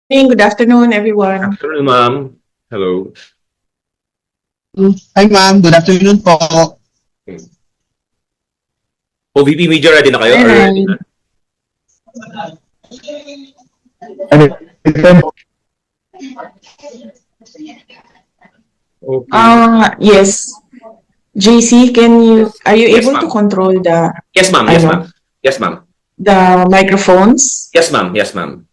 Good afternoon, everyone. Afternoon, ma'am. Hello. Hi ma'am, good afternoon po. OVP Media, ready na kayo? Hi, Or hi. ready na? Okay. Yes. JC, are you Yes, able to ma'am. control Yes, ma'am. Yes, ano, ma'am. Yes, ma'am. the microphones? Yes, ma'am. Yes, ma'am.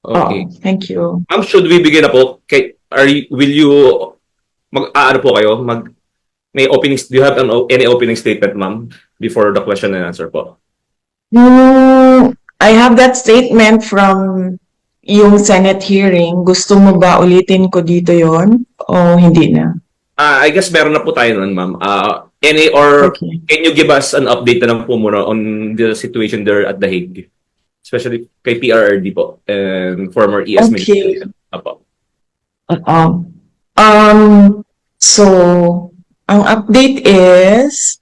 Okay. Thank you. Ma'am, should we begin na po? Will you, ano po kayo? May openings, do you have any opening statement, ma'am, before the question and answer po? I have that statement from yung Senate hearing. Gusto mo ba ulitin ko dito yon o hindi na? I guess meron na po tayo nun, ma'am. Okay. Can you give us an update na lang po muna on the situation there at The Hague? Especially kay PRRD po and former ES Okay. Minister. Apo. So, ang update is,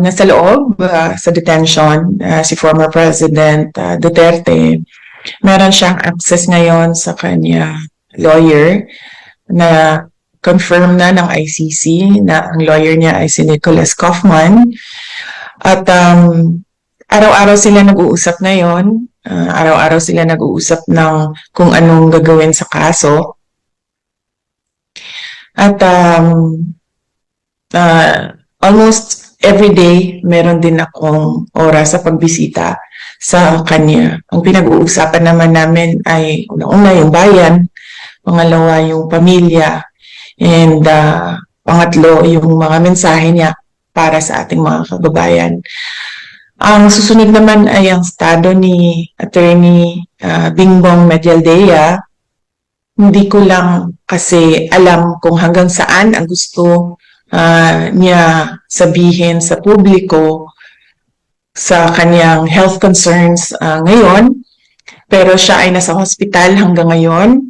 nasa loob sa detention, si former President Duterte. Meron siyang access ngayon sa kanya lawyer na confirm na ng ICC na ang lawyer niya ay si Nicholas Kaufman. At araw-araw sila nag-uusap ngayon. Araw-araw sila nag-uusap ng kung anong gagawin sa kaso. At almost every day, meron din akong oras sa pagbisita sa kanya. Ang pinag-uusapan naman namin ay una-una yung bayan, pangalawa yung pamilya, and pangatlo yung mga mensahe niya para sa ating mga kababayan. Ang susunod naman ay ang estado ni Attorney Bingbong Medialdea. Hindi ko lang kasi alam kung hanggang saan ang gusto niya sabihin sa publiko sa kanyang health concerns ngayon. Pero siya ay nasa hospital hanggang ngayon.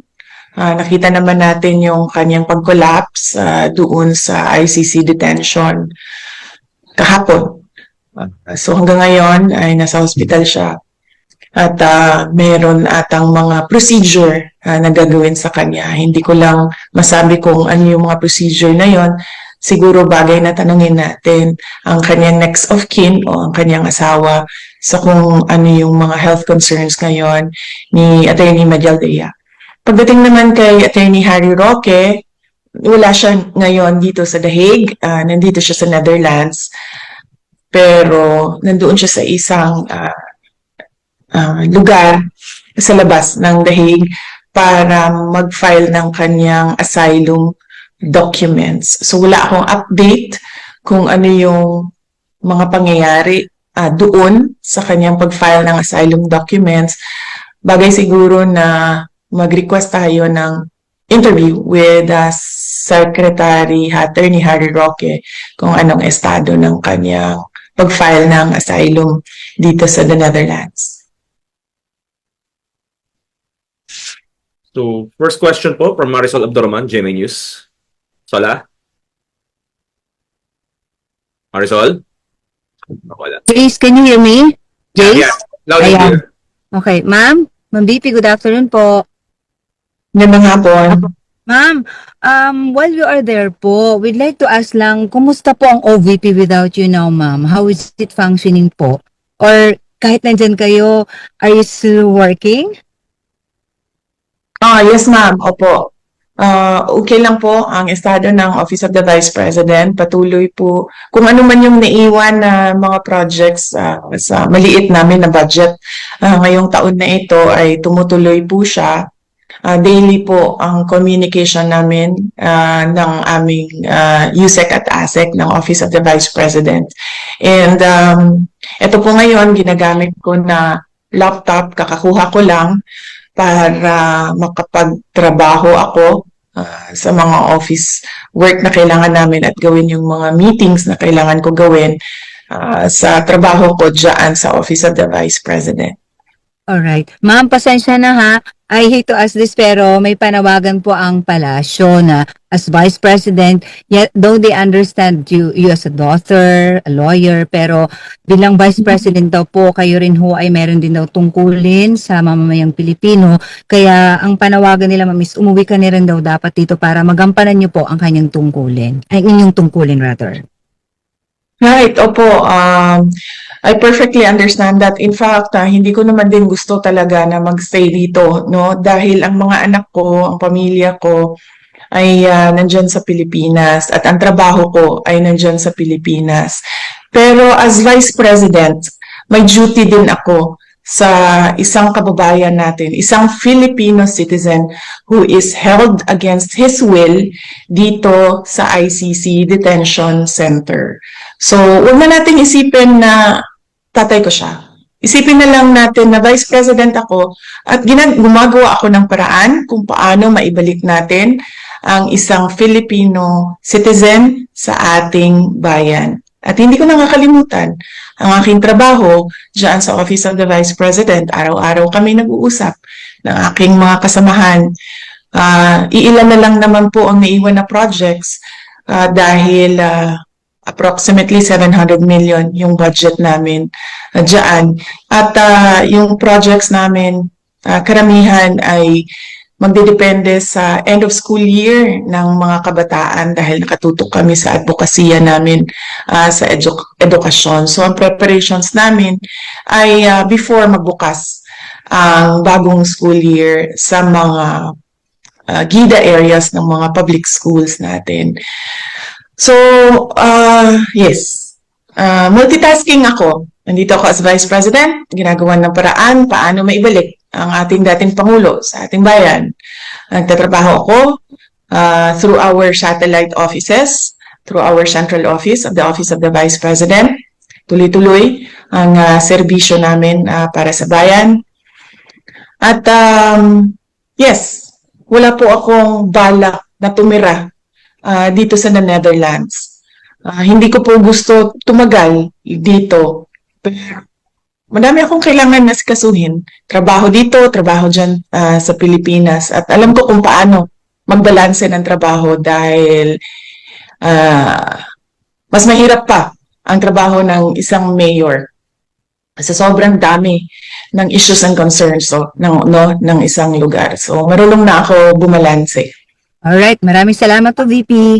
Nakita naman natin yung kanyang pag-collapse doon sa ICC detention kahapon. So hanggang ngayon ay nasa hospital siya. At meron atang mga procedure na gagawin sa kanya. Hindi ko lang masabi kung ano yung mga procedure na yon. Siguro bagay na tanungin natin ang kanyang next of kin o ang kanyang asawa sa kung ano yung mga health concerns ngayon ni Attorney Medialdea. Pagdating naman kay Attorney Harry Roque, wala siya ngayon dito sa The Hague. Nandito siya sa Netherlands. Pero nandoon siya sa isang lugar sa labas ng The Hague para mag-file ng kanyang asylum documents. So wala akong update kung ano yung mga pangyayari doon sa kanyang pag-file ng asylum documents. Bagay siguro na mag-request tayo ng interview with Secretary Attorney Harry Roque kung anong estado ng kanyang pag-file ng asylum dito sa the Netherlands. So, first question po from Marisol Abdurrahman, GMA News. Sola? Marisol? Wala. Please, can you hear me? Jace? Yeah, loud and Ayan. clear. Okay, ma'am. Ma'am BP, good afternoon po. Magandang hapon. Ma'am, while you are there po, we'd like to ask lang, kumusta po ang OVP without you now, ma'am? How is it functioning po? Or kahit nandyan kayo, are you still working? Yes, ma'am. Opo. Okay lang po ang estado ng Office of the Vice President. Patuloy po kung ano man yung naiwan na mga projects sa maliit namin na budget. Ngayong taon na ito ay tumutuloy po siya. Daily po ang communication namin ng aming USEC at ASEC ng Office of the Vice President. And ito po ngayon, ginagamit ko na laptop, kakakuha ko lang para makapagtrabaho ako sa mga office work na kailangan namin at gawin yung mga meetings na kailangan ko gawin sa trabaho ko dyan sa Office of the Vice President. Alright. Ma'am, pasensya na ha. I hate to ask this pero may panawagan po ang palasyo na as Vice President, yet though they understand you as a daughter, a lawyer, pero bilang Vice President daw po, kayo rin ho ay meron din daw tungkulin sa mamamayang Pilipino. Kaya ang panawagan nila, ma'am, is umuwi ka na rin daw dapat dito para magampanan niyo po ang kanyang tungkulin. Ay, inyong tungkulin rather. Right, opo. I perfectly understand that. In fact, hindi ko naman din gusto talaga na magstay dito, no? Dahil ang mga anak ko, ang pamilya ko ay nandyan sa Pilipinas at ang trabaho ko ay nandyan sa Pilipinas. Pero as Vice President, may duty din ako sa isang kababayan natin, isang Filipino citizen who is held against his will dito sa ICC Detention Center. So, huwag na nating isipin na tatay ko siya. Isipin na lang natin na Vice President ako at gumagawa ako ng paraan kung paano maibalik natin ang isang Filipino citizen sa ating bayan. At hindi ko nakakalimutan ang aking trabaho dyan sa Office of the Vice President. Araw-araw kami nag-uusap ng aking mga kasamahan. Iilan na lang naman po ang naiwan na projects dahil approximately 700 million yung budget namin dyan. At yung projects namin, karamihan ay magdidepende sa end of school year ng mga kabataan dahil nakatutok kami sa advokasya namin sa edukasyon. So ang preparations namin ay before magbukas ang bagong school year sa mga GIDA areas ng mga public schools natin. So, yes, multitasking ako. Nandito ako as Vice President, ginagawa ng paraan paano maibalik ang ating dating Pangulo sa ating bayan. Nagtatrabaho ako through our satellite offices, through our central office of the Vice President. Tuloy-tuloy ang serbisyo namin para sa bayan. At yes, wala po akong balak na tumira dito sa Netherlands. Hindi ko po gusto tumagal dito. Pero madami akong kailangan na sikasuhin. Trabaho dito, trabaho dyan sa Pilipinas. At alam ko kung paano magbalanse ng trabaho dahil mas mahirap pa ang trabaho ng isang mayor. Sa sobrang dami ng issues and concerns ng isang lugar. So marunong na ako bumalanse. Alright, maraming salamat po, VP.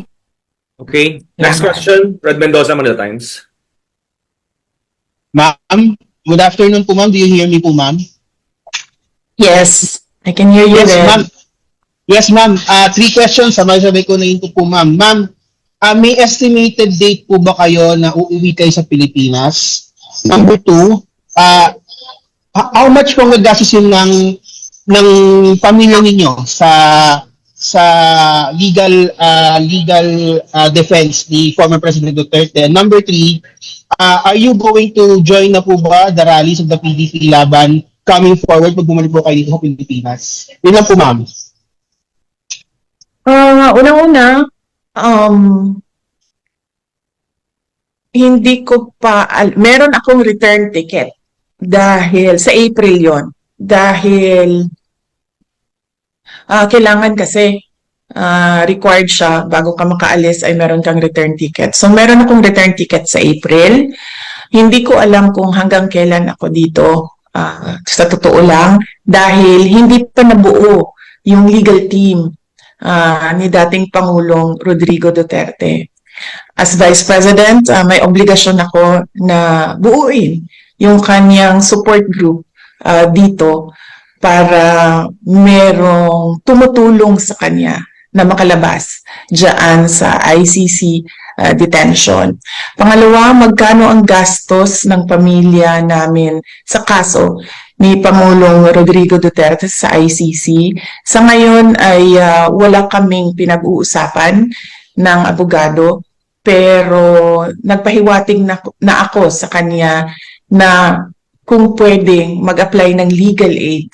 Okay. Next question, Red Mendoza, Manila Times. Ma'am, good afternoon po, ma'am. Do you hear me po, ma'am? Yes, I can hear you Yes, there. ma'am. Yes, ma'am. 3 questions. Sabay-sabay ko na yun po, ma'am. Ma'am, may estimated date po ba kayo na uuwi kayo sa Pilipinas? Number 2, how much po gagastusin ng pamilya ninyo sa legal defense ni former President Duterte? Number 3, are you going to join na po ba the rallies of the PDP laban coming forward pag bumalik po kayo dito sa Pilipinas? Yun lang po, ma'am. Unang-una, hindi ko pa, meron akong return ticket dahil sa April yon. Dahil kailangan kasi required siya bago ka makaalis ay meron kang return ticket. So meron akong return ticket sa April. Hindi ko alam kung hanggang kailan ako dito. Sa totoo lang, dahil hindi pa nabuo yung legal team ni dating Pangulong Rodrigo Duterte. As Vice President, may obligasyon ako na buuin yung kanyang support group dito para merong tumutulong sa kanya na makalabas dyan sa ICC detention. Pangalawa, magkano ang gastos ng pamilya namin sa kaso ni Pangulong Rodrigo Duterte sa ICC. Sa ngayon ay wala kaming pinag-uusapan ng abogado, pero nagpahiwatig na ako sa kanya na kung pwedeng mag-apply ng legal aid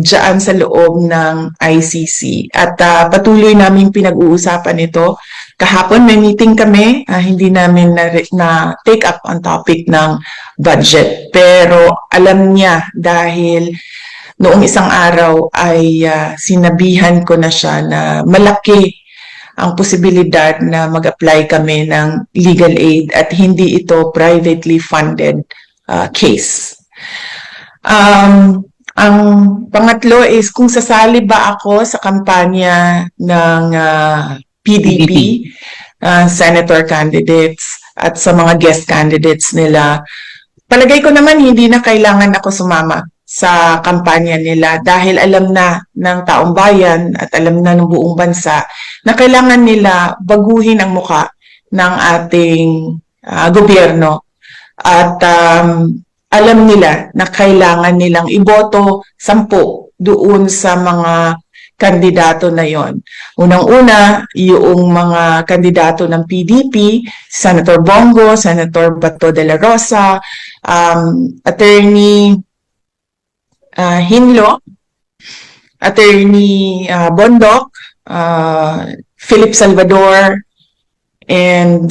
dyan sa loob ng ICC. At patuloy namin pinag-uusapan ito. Kahapon may meeting kami, hindi namin na take up ang topic ng budget. Pero alam niya dahil noong isang araw ay sinabihan ko na siya na malaki ang posibilidad na mag-apply kami ng legal aid at hindi ito privately funded case. Ang pangatlo is kung sasali ba ako sa kampanya ng PDP, senator candidates at sa mga guest candidates nila. Palagay ko naman hindi na kailangan ako sumama sa kampanya nila dahil alam na ng taong bayan at alam na ng buong bansa na kailangan nila baguhin ang muka ng ating gobyerno at alam nila na kailangan nilang iboto 10 doon sa mga kandidato na yon. Unang-una, yung mga kandidato ng PDP, Senator Bongo, Senator Bato de la Rosa, Attorney Hinlo, Attorney Bondok, Philip Salvador, and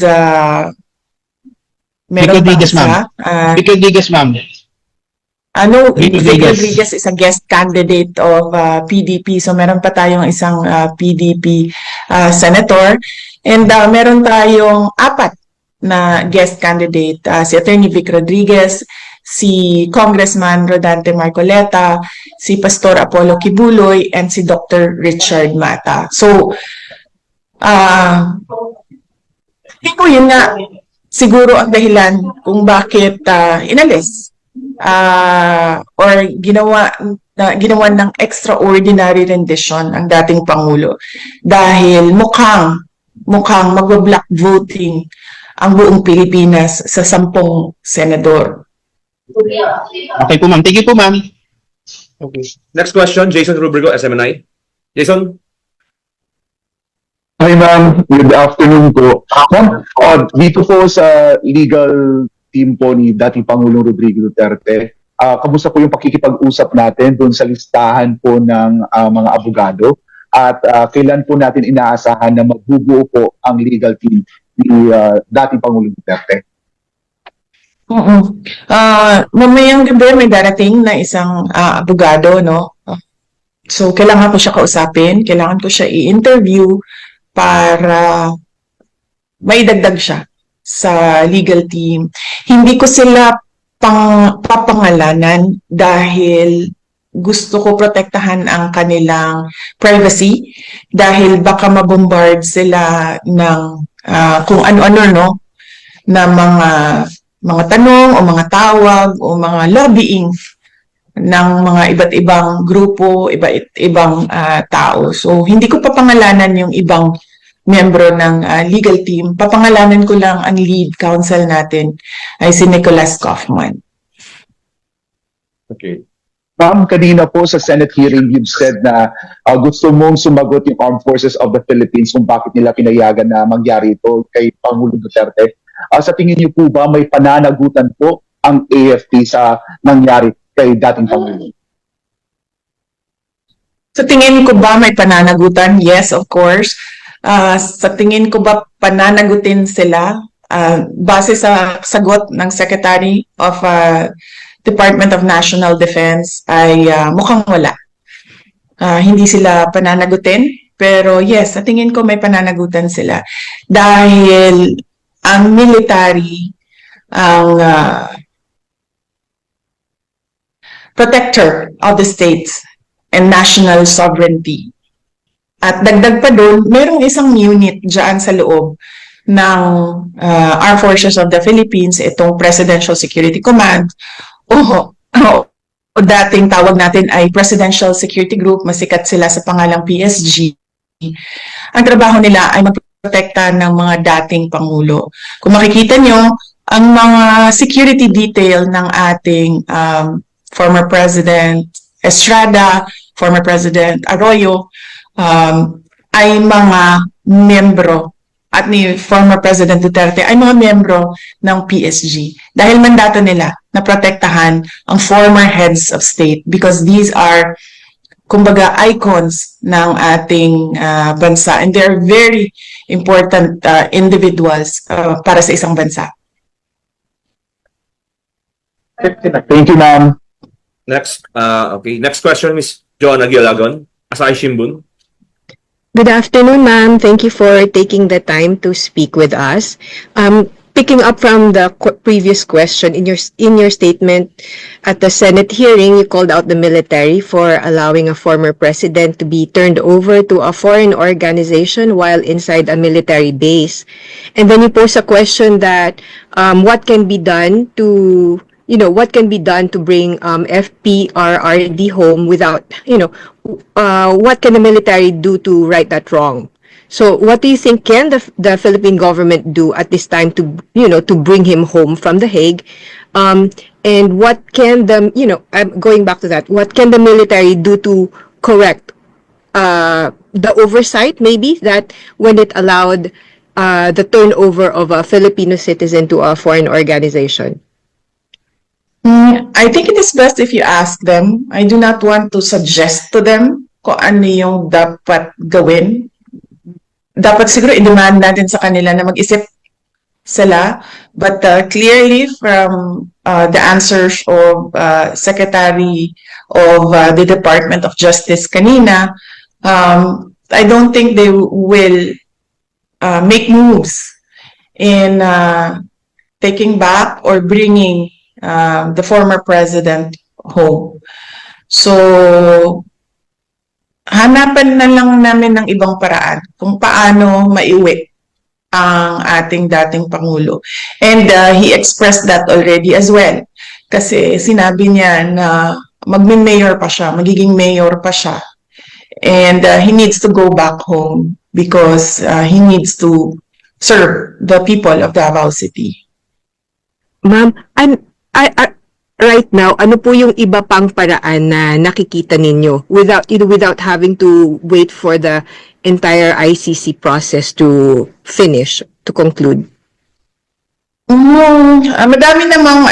Vic Rodriguez, ma'am. Vic Rodriguez, ma'am. Vic Rodriguez is a guest candidate of PDP. So meron pa tayong isang PDP senator. And meron tayong 4 na guest candidate. Si Attorney Vic Rodriguez, si Congressman Rodante Marcoleta, si Pastor Apollo Kibuloy, and si Dr. Richard Mata. So, hindi ko yun nga siguro ang dahilan kung bakit inalis or ginawa ng extraordinary rendition ang dating Pangulo dahil mukhang magba-block voting ang buong Pilipinas sa 10 senador. Okay po, ma'am. Thank you po, ma'am. Okay. Next question, Jason Rubrigo, SMNI. Jason? Hi ma'am, good afternoon po. Ma'am, dito po sa legal team po ni dating Pangulong Rodrigo Duterte, kamusta po yung pakikipag-usap natin doon sa listahan po ng mga abogado at kailan po natin inaasahan na magbubuo po ang legal team ni dating Pangulong Duterte? Mamayang gabi may darating na isang abogado, no? So, kailangan ko siya kausapin, kailangan ko siya i-interview para maidagdag siya sa legal team. Hindi ko sila papangalanan dahil gusto ko protektahan ang kanilang privacy dahil baka mabombard sila ng kung ano-ano, no? Na mga tanong o mga tawag o mga lobbying ng mga iba't ibang grupo, iba't ibang tao. So, hindi ko papangalanan yung ibang membro ng legal team. Papangalanan ko lang ang lead counsel natin ay si Nicholas Kaufman. Okay. Ma'am, kanina po sa Senate hearing, you've said na gusto mong sumagot yung Armed Forces of the Philippines kung bakit nila pinayagan na mangyari ito kay Pangulong Duterte. Sa tingin niyo po ba may pananagutan po ang AFP sa nangyari kay dating Pangulo? Sa tingin ko ba may pananagutan? Yes, of course. Sa tingin ko ba pananagutin sila? Base sa sagot ng Secretary of Department of National Defense ay mukhang wala. Hindi sila pananagutin, pero yes, sa tingin ko may pananagutan sila. Dahil ang military, ang protector of the states and national sovereignty. At dagdag pa doon, merong isang unit dyan sa loob ng Armed Forces of the Philippines, itong Presidential Security Command, o dating tawag natin ay Presidential Security Group, masikat sila sa pangalang PSG. Ang trabaho nila ay magprotekta ng mga dating Pangulo. Kung makikita nyo, ang mga security detail ng ating former President Estrada, former President Arroyo, ay mga membro at ni former President Duterte ay mga membro ng PSG dahil mandato nila na protektahan ang former heads of state because these are kumbaga icons ng ating bansa and they're very important individuals para sa isang bansa. Thank you, ma'am. Next question, Miss Joanna Gilagon, Asahi Shimbun. Good afternoon, ma'am. Thank you for taking the time to speak with us. Picking up from the previous question, in your statement at the Senate hearing, you called out the military for allowing a former president to be turned over to a foreign organization while inside a military base. And then you pose a question that what can be done to bring FPRRD home without, what can the military do to right that wrong? So what do you think can the Philippine government do at this time to bring him home from The Hague? And what can going back to that, what can the military do to correct the oversight maybe that when it allowed the turnover of a Filipino citizen to a foreign organization? I think it is best if you ask them. I do not want to suggest to them kung ano yung dapat gawin. Dapat siguro i-demand natin sa kanila na mag-isip sila. But clearly from the answers of Secretary of the Department of Justice kanina, I don't think they will make moves in taking back or bringing the former president home. So, hanapan na lang namin ng ibang paraan kung paano maiuwi ang ating dating Pangulo. And he expressed that already as well. Kasi sinabi niya na magme-mayor pa siya, magiging mayor pa siya. And he needs to go back home because he needs to serve the people of Davao City. Ma'am, right now, ano po yung iba pang paraan na nakikita ninyo without having to wait for the entire ICC process to finish, to conclude? Madami namang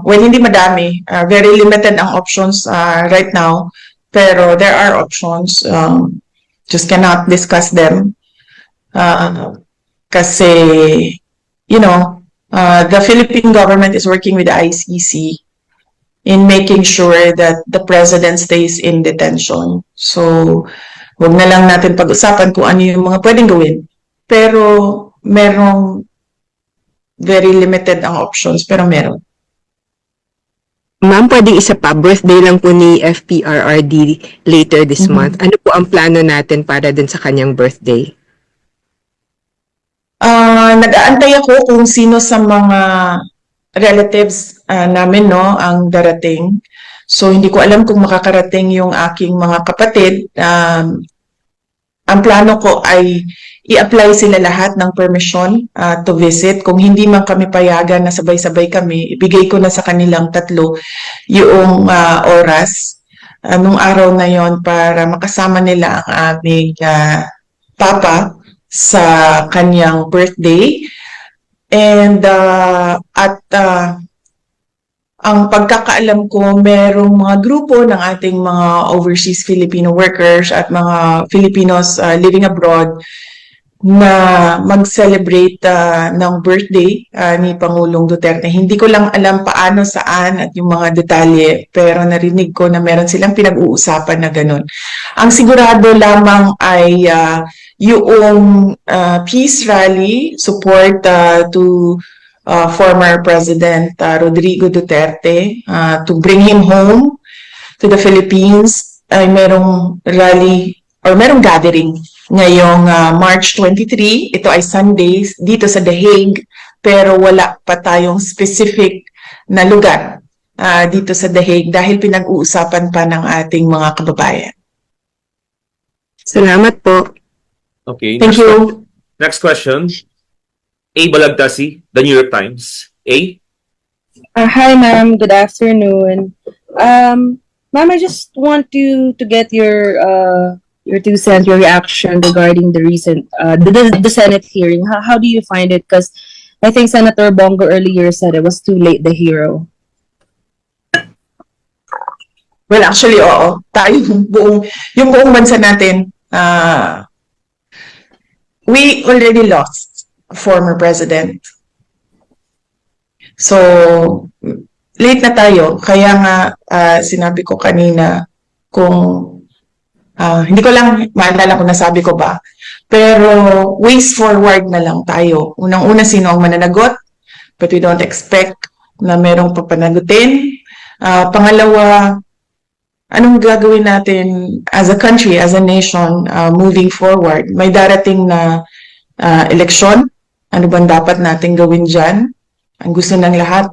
hindi madami. Very limited ang options right now. Pero there are options. Just cannot discuss them. Kasi, the Philippine government is working with the ICC in making sure that the president stays in detention. So, wag na lang natin pag-usapan kung ano yung mga pwedeng gawin. Pero, merong very limited ang options, pero meron. Ma'am, pwedeng isa pa, birthday lang po ni FPRRD later this month. Ano po ang plano natin para dun sa kanyang birthday? Nag-aantay ako kung sino sa mga relatives namin ang darating. So hindi ko alam kung makakarating yung aking mga kapatid. Ang plano ko ay i-apply sila lahat ng permission to visit. Kung hindi man kami payagan na sabay-sabay kami, ibigay ko na sa kanilang tatlo yung oras nung araw na yon para makasama nila ang aming papa sa kanyang birthday. And ang pagkakaalam ko, merong mga grupo ng ating mga overseas Filipino workers at mga Filipinos living abroad na mag-celebrate ng birthday ni Pangulong Duterte. Hindi ko lang alam paano, saan at yung mga detalye, pero narinig ko na meron silang pinag-uusapan na ganun. Ang sigurado lamang ay yung peace rally support to former President Rodrigo Duterte to bring him home to the Philippines ay merong rally or merong gathering ngayong March 23. Ito ay Sundays dito sa The Hague, pero wala pa tayong specific na lugar dito sa The Hague dahil pinag-uusapan pa ng ating mga kababayan. Salamat po. Okay. Thank you. Next question. A. Balagtasi, The New York Times. A. Hi, ma'am. Good afternoon. Ma'am, I just want to get your 2 cents, your reaction regarding the recent the Senate hearing. How do you find it? Because I think Senator Bongo earlier said it was too late, the hero. Well, actually, oo. Tayo, yung buong bansa natin, we already lost a former president. So, late na tayo. Kaya nga sinabi ko kanina kung hindi ko lang maalala kung nasabi ko ba. Pero ways forward na lang tayo. Unang-una, sino ang mananagot? But we don't expect na merong papanagutin. Pangalawa, anong gagawin natin as a country, as a nation, moving forward? May darating na eleksyon. Ano bang dapat natin gawin dyan? Ang gusto ng lahat,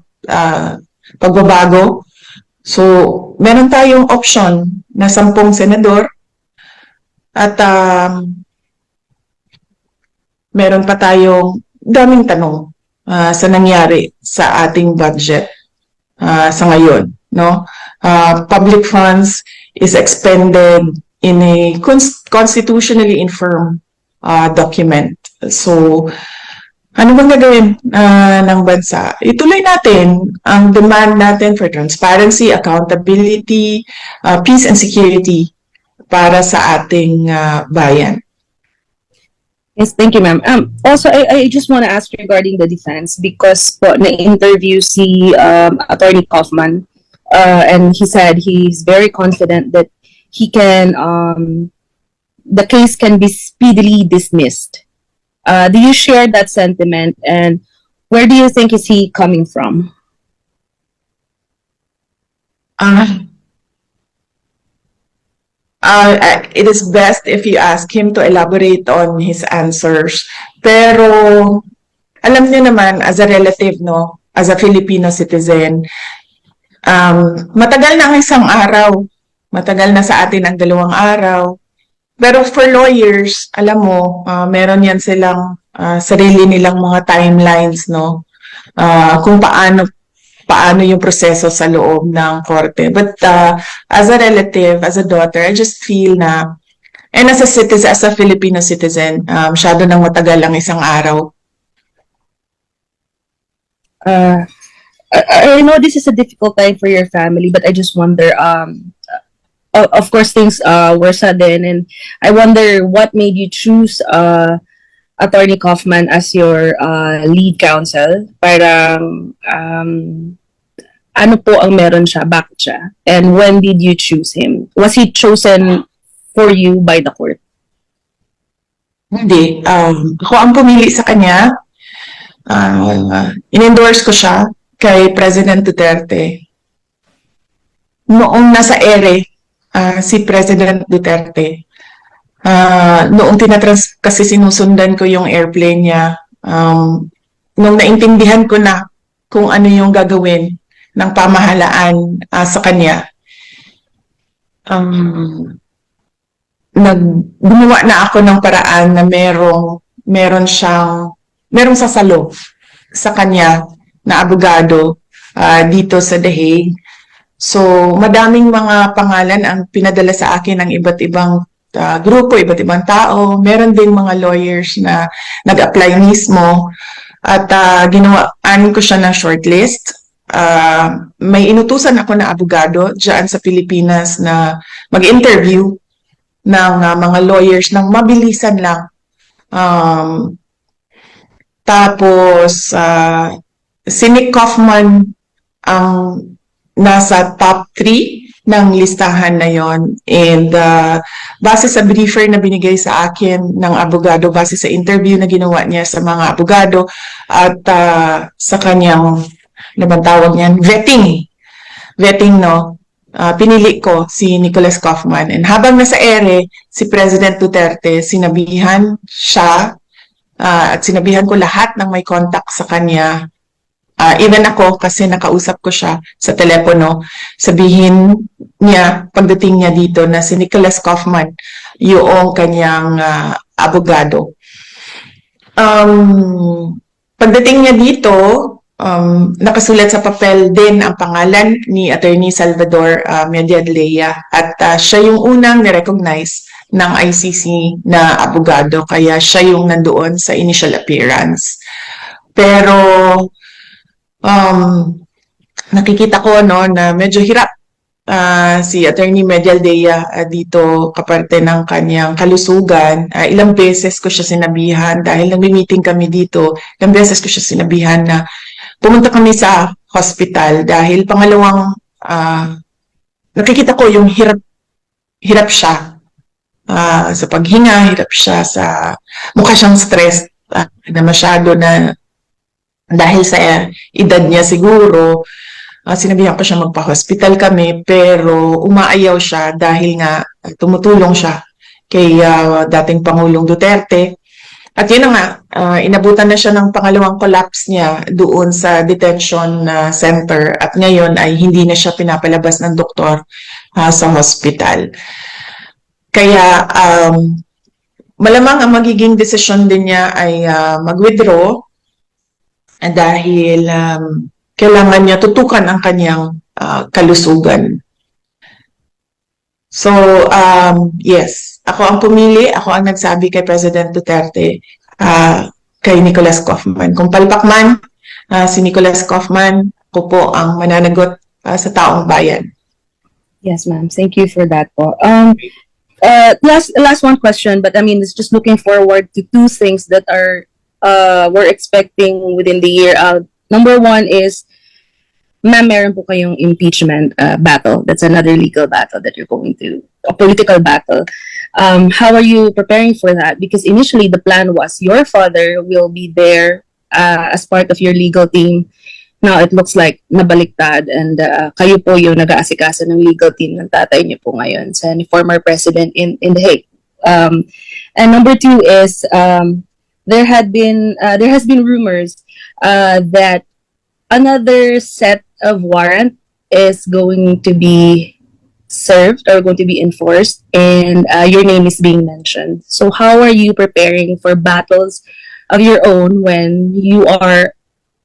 pagbabago. So, meron tayong option na 10 senador at meron pa tayong daming tanong sa nangyari sa ating budget sa ngayon, no? Public funds is expended in a constitutionally infirm document. So, ano bang gagawin ng bansa? Ituloy natin ang demand natin for transparency, accountability, peace and security para sa ating bayan. Yes, thank you, ma'am. Also, I just want to ask regarding the defense because po na-interview si Attorney Kaufman and he said he's very confident that he can, the case can be speedily dismissed. Do you share that sentiment and where do you think is he coming from? It is best if you ask him to elaborate on his answers. Pero alam niyo naman, as a relative, no, as a Filipino citizen, matagal na ang isang araw. Matagal na sa atin ang 2 araw. Pero for lawyers, alam mo, meron yan silang sarili nilang mga timelines, no? Kung paano yung proseso sa loob ng korte. But as a relative, as a daughter, I just feel na, and as a citizen, as a Filipino citizen, masyado nang matagal ang isang araw. I know this is a difficult time for your family, but I just wonder, of course, things were sudden, and I wonder what made you choose Attorney Kaufman as your lead counsel. Parang, ano po ang meron siya, bakit siya? And when did you choose him? Was he chosen for you by the court? Hindi. Ako ang pumili sa kanya. In-endorse ko siya kay President Duterte. Noong nasa ere, si President Duterte, noong kasi sinusundan ko yung airplane niya, nung naintindihan ko na kung ano yung gagawin ng pamahalaan sa kanya, gumawa na ako ng paraan na merong sasalo sa kanya na abogado dito sa The Hague. So, madaming mga pangalan ang pinadala sa akin ng iba't ibang grupo, iba't ibang tao. Meron din mga lawyers na nag-apply mismo at ginawaan ko siya ng shortlist. May inutusan ako na abogado dyan sa Pilipinas na mag-interview ng mga lawyers ng mabilisan lang. Tapos, si Nick Kaufman ang nasa top 3 ng listahan na yon. And base sa briefer na binigay sa akin ng abogado, base sa interview na ginawa niya sa mga abogado at sa kanyang, ano bang tawag niyan? Vetting, no? Pinili ko si Nicholas Kaufman. And habang nasa ere, si President Duterte, sinabihan siya at sinabihan ko lahat ng may contact sa kanya. Even ako, kasi nakausap ko siya sa telepono, sabihin niya, pagdating niya dito, na si Nicholas Kaufman, yung kanyang abogado. Pagdating niya dito, nakasulat sa papel din ang pangalan ni Attorney Salvador Mediadleya at siya yung unang ni-recognize ng ICC na abogado, kaya siya yung nandoon sa initial appearance. Pero nakikita ko na medyo hirap si Attorney Medialdea dito kaparte ng kanyang kalusugan. Ilang beses ko siya sinabihan dahil nag-meeting kami dito. Ilang beses ko siya sinabihan na pumunta kami sa hospital dahil pangalawang nakikita ko yung hirap siya sa paghinga, hirap siya sa mukha siyang stressed na masyado na dahil sa edad niya siguro. Sinabihan ko siya magpa-hospital kami pero umaayaw siya dahil nga tumutulong siya kay dating Pangulong Duterte. At yun na nga, inabutan na siya ng pangalawang collapse niya doon sa detention center at ngayon ay hindi na siya pinapalabas ng doktor sa hospital. Kaya malamang ang magiging desisyon din niya ay mag-withdraw dahil kailangan niya tutukan ang kanyang kalusugan. So, yes, ako ang pumili, ako ang nagsabi kay President Duterte, kay Nicolas Kaufman. Kung palpak man, si Nicolas Kaufman, ako po ang mananagot sa taong bayan. Yes, ma'am. Thank you for that po. Last one question, but I mean, it's just looking forward to two things that are we're expecting within the year. Number one is, ma'am, meron po kayong impeachment battle. That's another legal battle that you're going to, a political battle. How are you preparing for that? Because initially the plan was your father will be there as part of your legal team. Now it looks like nabaliktad and kayo po yung nag-aasikaso ng legal team ng tatay niyo po ngayon sa former president in The Hague. And number two is there has been rumors that another set of warrant is going to be served or going to be enforced, and your name is being mentioned. So how are you preparing for battles of your own when you are,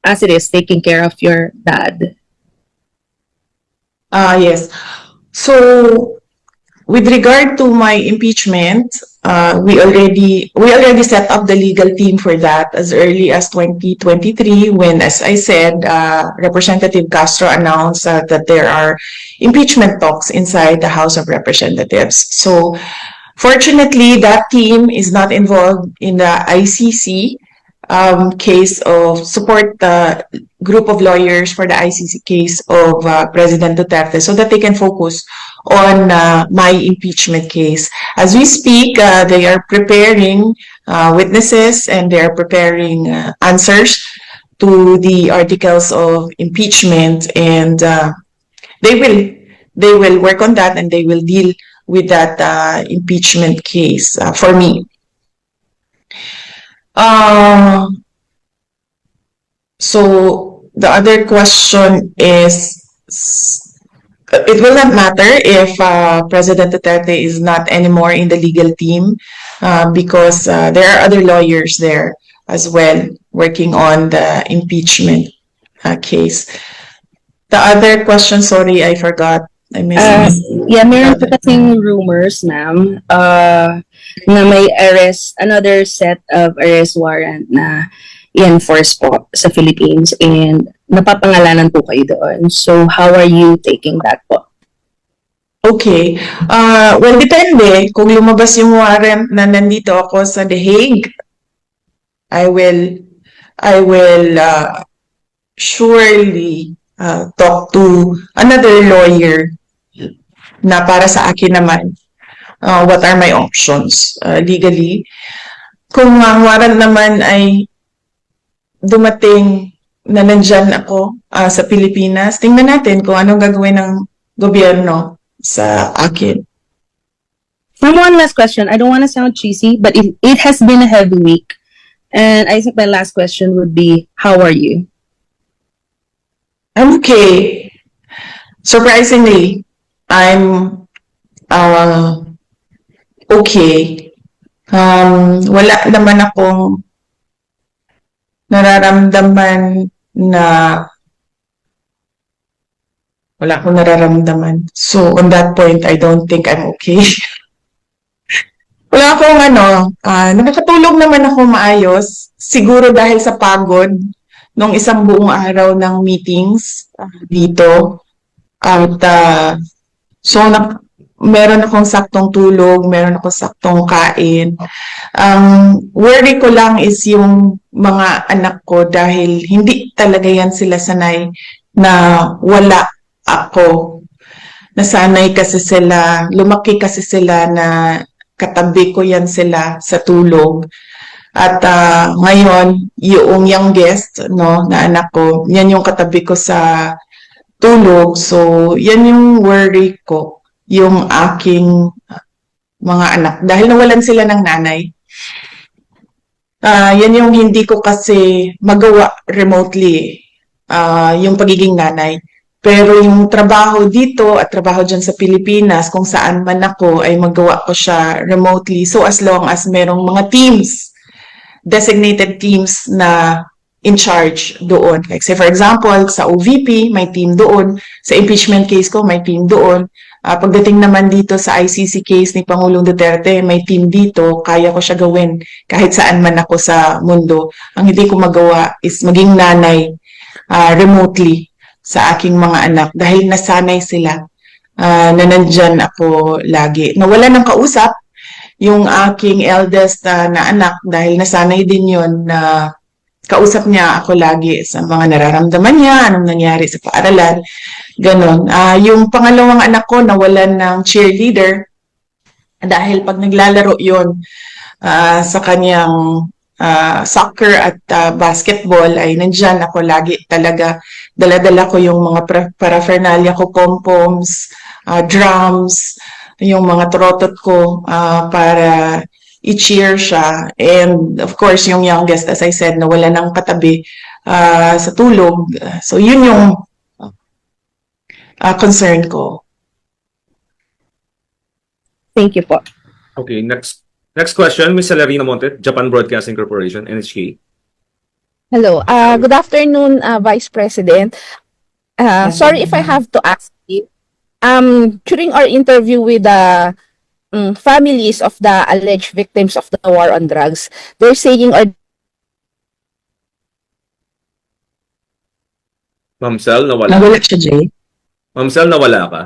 as it is, taking care of your dad? Yes. So, with regard to my impeachment, we already set up the legal team for that as early as 2023 when, as I said, Representative Castro announced that there are impeachment talks inside the House of Representatives. So, fortunately, that team is not involved in the ICC case of support the group of lawyers for the ICC case of President Duterte so that they can focus on my impeachment case. As we speak, they are preparing witnesses and they are preparing answers to the articles of impeachment, and they will work on that and they will deal with that impeachment case for me. So the other question is, it will not matter if President Duterte is not anymore in the legal team because there are other lawyers there as well working on the impeachment case. The other question, sorry, I forgot. I missed. Yeah, meron po kasing rumors, ma'am, na may another set of arrest warrant na i-enforce po sa Philippines and napapangalanan po kayo doon. So, how are you taking that po? Okay. Well, depende. Kung lumabas yung warrant na nandito ako sa The Hague, I will surely talk to another lawyer na para sa akin naman what are my options legally. Kung ang warrant naman ay dumating na nandyan ako sa Pilipinas, tingnan natin kung anong gagawin ng gobyerno sa akin. One last question. I don't want to sound cheesy, but it has been a heavy week. And I think my last question would be, how are you? I'm okay. Surprisingly, I'm okay. Wala naman akong nararamdaman na wala akong nararamdaman. So, on that point, I don't think I'm okay. Wala akong nakakatulog naman ako maayos. Siguro dahil sa pagod nung isang buong araw ng meetings dito. At meron akong saktong tulog, meron akong saktong kain. Worry ko lang is yung mga anak ko dahil hindi talaga yan sila sanay na wala ako. Nasanay kasi sila, lumaki kasi sila na katabi ko yan sila sa tulog. At ngayon, yung youngest, no, na anak ko, yan yung katabi ko sa tulog. So, yan yung worry ko, yung aking mga anak. Dahil nawalan sila ng nanay. Yan yung hindi ko kasi magawa remotely, yung pagiging nanay. Pero yung trabaho dito at trabaho dyan sa Pilipinas, kung saan man ako, ay magawa ko siya remotely. So as long as merong mga teams, designated teams na in charge doon. Like say for example, sa OVP, may team doon. Sa impeachment case ko, may team doon. Pagdating naman dito sa ICC case ni Pangulong Duterte, may team dito, kaya ko siya gawin kahit saan man ako sa mundo. Ang hindi ko magawa is maging nanay remotely sa aking mga anak dahil nasanay sila na nandyan ako lagi. Nawala ng kausap yung aking eldest na anak dahil nasanay din yun na kausap niya ako lagi sa mga nararamdaman niya, anong nangyari sa paaralan, ganon. Yung pangalawang anak ko nawalan ng cheerleader dahil pag naglalaro yon sa kanyang soccer at basketball ay nandyan ako lagi talaga. Dala-dala ko yung mga paraphernalia ko, pom-poms, drums, yung mga trotot ko para i-cheer siya. And of course, yung youngest, as I said, nawala ng katabi sa tulog. So yun yung concern ko. Thank you po. Okay, next question, Ms. Celerina Monte, Japan Broadcasting Corporation, NHK. Hello. Good afternoon, Vice President. Sorry if I have to ask you. During our interview with the families of the alleged victims of the war on drugs, they're saying or Ma'am Cel, nawala. Nawala siya, Jay. Ma'am Cel, nawala ka.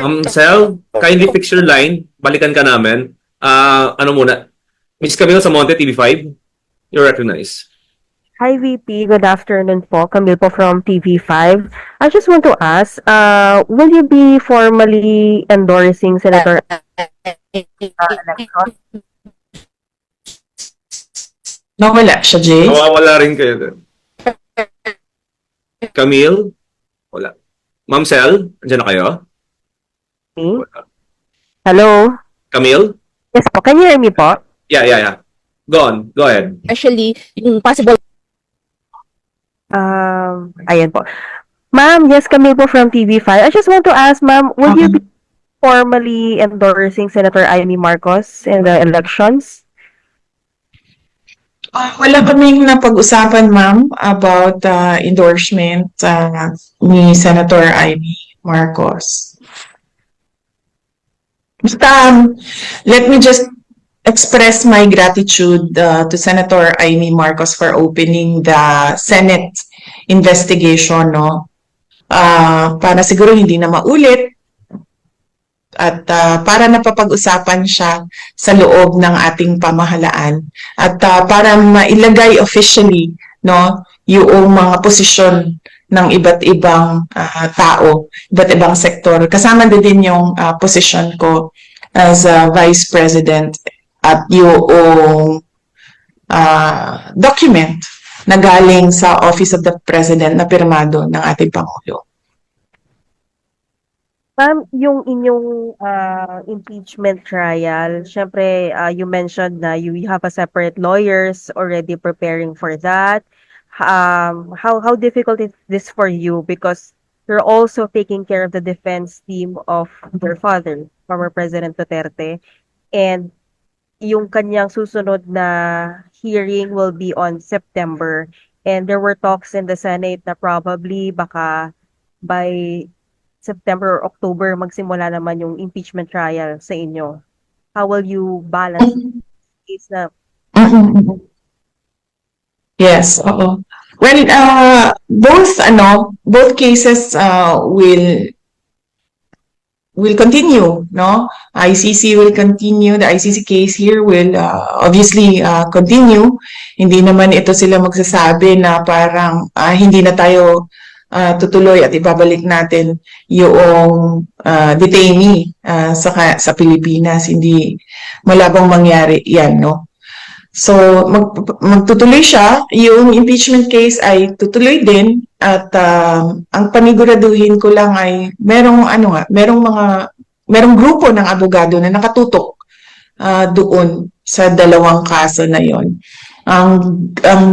Ma'am Cel, kindly fix your line. Balikan ka namin. Ano muna? Ms. Camille Samonte, TV5. You're recognized. Hi VP, good afternoon po. Camille po from TV5. I just want to ask, will you be formally endorsing Senator election? Nawala siya, Jay. Nawawala rin kayo din. Camille? Wala. Ma'am Cel, andyan na kayo? Me? Hello? Camille? Yes po, can you hear me po? Yeah. Go on. Go ahead. especially yung possible Ayan po. Ma'am, yes, Camille po from TV5. I just want to ask, ma'am, will you be formally endorsing Senator Amy Marcos in the elections? Wala kaming napag-usapan, ma'am, about endorsement ni Senator Amy Marcos. Basta, let me just express my gratitude to Senator Amy Marcos for opening the Senate investigation, no? Para siguro hindi na maulit at para napapag-usapan siya sa loob ng ating pamahalaan at para mailagay officially, no, yung mga posisyon ng iba't ibang tao, iba't ibang sektor. Kasama din yung posisyon ko as Vice President at yung document na galing sa Office of the President na pirmado ng ating Pangulo. Ma'am, yung inyong impeachment trial, syempre, you mentioned na you have a separate lawyers already preparing for that. How difficult is this for you? Because you're also taking care of the defense team of your father, former President Duterte, and yung kanyang susunod na hearing will be on September. And there were talks in the Senate na probably baka by September or October magsimula naman yung impeachment trial sa inyo. How will you balance this na? Yes, oo. Well, both cases will will continue, no? ICC will continue. The ICC case here will obviously continue. Hindi naman ito sila magsasabi na parang hindi na tayo tutuloy at ibabalik natin yung detainee sa Pilipinas. Hindi malabang mangyari yan, no? So, magtutuloy siya. Yung impeachment case ay tutuloy din at ang paniguraduhin ko lang ay merong grupo ng abogado na nakatutok doon sa dalawang kaso na yon. Ang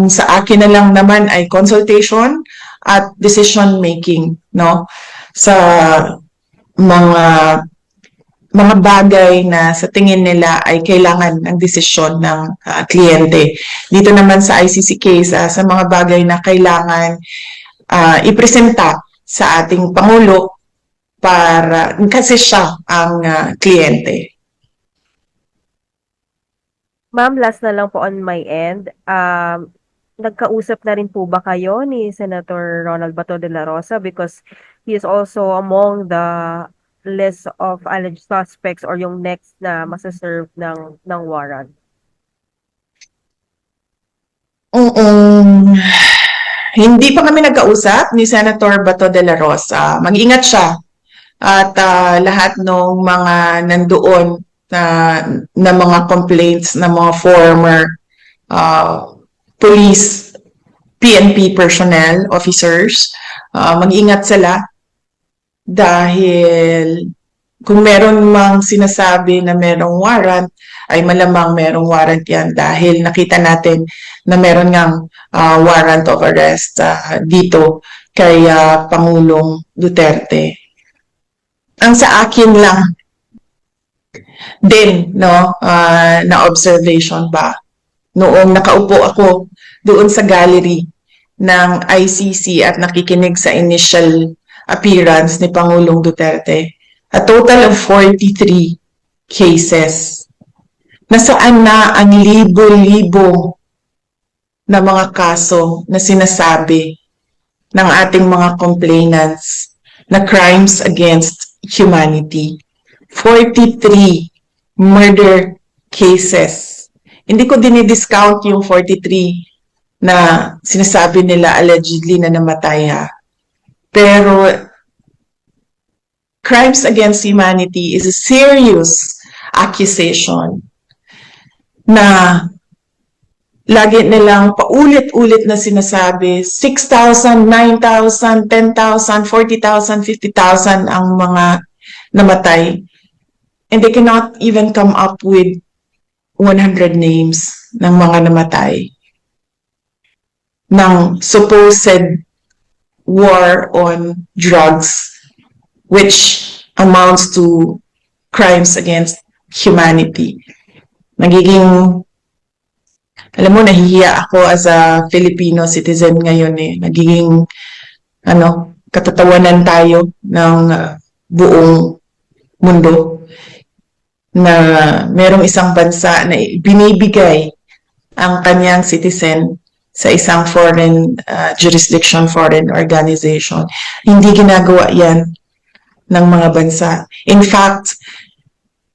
sa akin na lang naman ay consultation at decision making, no? Sa mga bagay na sa tingin nila ay kailangan ng desisyon ng kliyente. Dito naman sa ICC case, sa mga bagay na kailangan ipresenta sa ating Pangulo kasi siya ang kliyente. Ma'am, last na lang po on my end. Nagkausap na rin po ba kayo ni Senator Ronald Bato de la Rosa because he is also among the list of alleged suspects or yung next na masaserve ng warrant? Hindi pa kami nagkausap ni Senator Bato de la Rosa. Mag-ingat siya at lahat ng mga nandoon na mga complaints na mga former police, PNP personnel, officers, mag-ingat sila. Dahil kung meron mang sinasabi na merong warrant, ay malamang merong warrant yan dahil nakita natin na meron ngang warrant of arrest dito kay Pangulong Duterte. Ang sa akin lang din, no, na observation ba, noong nakaupo ako doon sa gallery ng ICC at nakikinig sa initial appearance ni Pangulong Duterte, a total of 43 cases. Nasaan na ang libo-libo na mga kaso na sinasabi ng ating mga complainants na crimes against humanity. 43 murder cases. Hindi ko dinidiscount yung 43 na sinasabi nila allegedly na namatay Pero crimes against humanity is a serious accusation na lagi nilang paulit-ulit na sinasabi 6,000, 9,000, 10,000, 40,000, 50,000 ang mga namatay. And they cannot even come up with 100 names ng mga namatay ng supposed war on drugs, which amounts to crimes against humanity. Alam mo, nahihiya ako as a Filipino citizen ngayon Nagiging, katatawanan tayo ng buong mundo na merong isang bansa na binibigay ang kanyang citizen sa isang foreign jurisdiction, foreign organization. Hindi ginagawa yan ng mga bansa. In fact,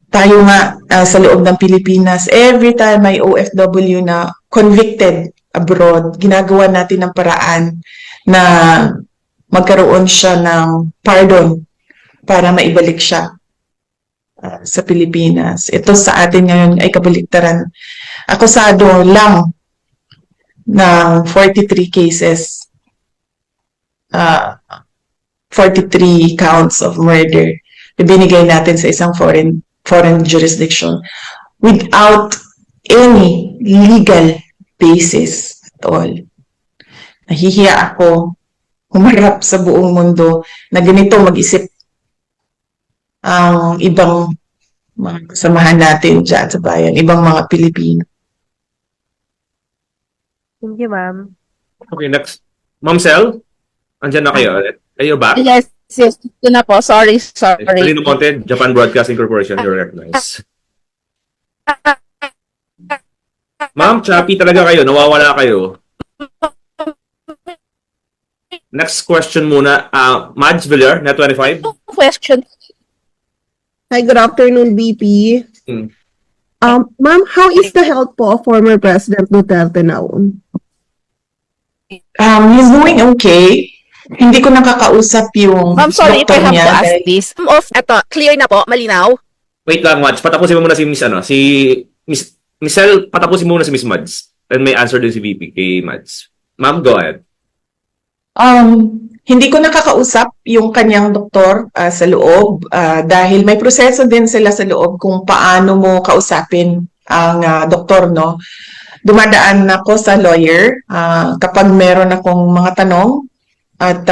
tayo nga sa loob ng Pilipinas, every time may OFW na convicted abroad, ginagawa natin ng paraan na magkaroon siya ng pardon para maibalik siya sa Pilipinas. Ito sa atin ngayon ay kabaliktaran. Akusado lang ng 43 cases, 43 counts of murder, ibinigay natin sa isang foreign jurisdiction without any legal basis at all. Nahihiya ako humarap sa buong mundo na ganito mag-isip ang ibang mga kasamahan natin dyan sa bayan, ibang mga Pilipino. Thank you, ma'am. Okay, next. Ma'am Sel, andyan na kayo ulit. Are you back? Yes, ito na po. Sorry. Talino Ponte, Japan Broadcasting Corporation, you're recognized. Ma'am, choppy talaga kayo. Nawawala kayo. Next question muna. Mads Villar, Net 25. Question. Hi, good afternoon, BP. Mm. Ma'am, how is the health po of former President Duterte now? He's doing okay. Hindi ko nakakausap yung Ma'am, sorry if I doktor have niya to ask dahil this. Eto, clear na po, malinaw. Wait lang, Mads. Patapusin mo muna si Miss Michelle, patapusin mo muna si Miss Mads. And may answer din si VP kay Mads. Ma'am, go ahead. Hindi ko nakakausap yung kanyang doktor sa loob dahil may proseso din sila sa loob kung paano mo kausapin ang doktor, no? Dumadaan ako sa lawyer kapag meron akong mga tanong at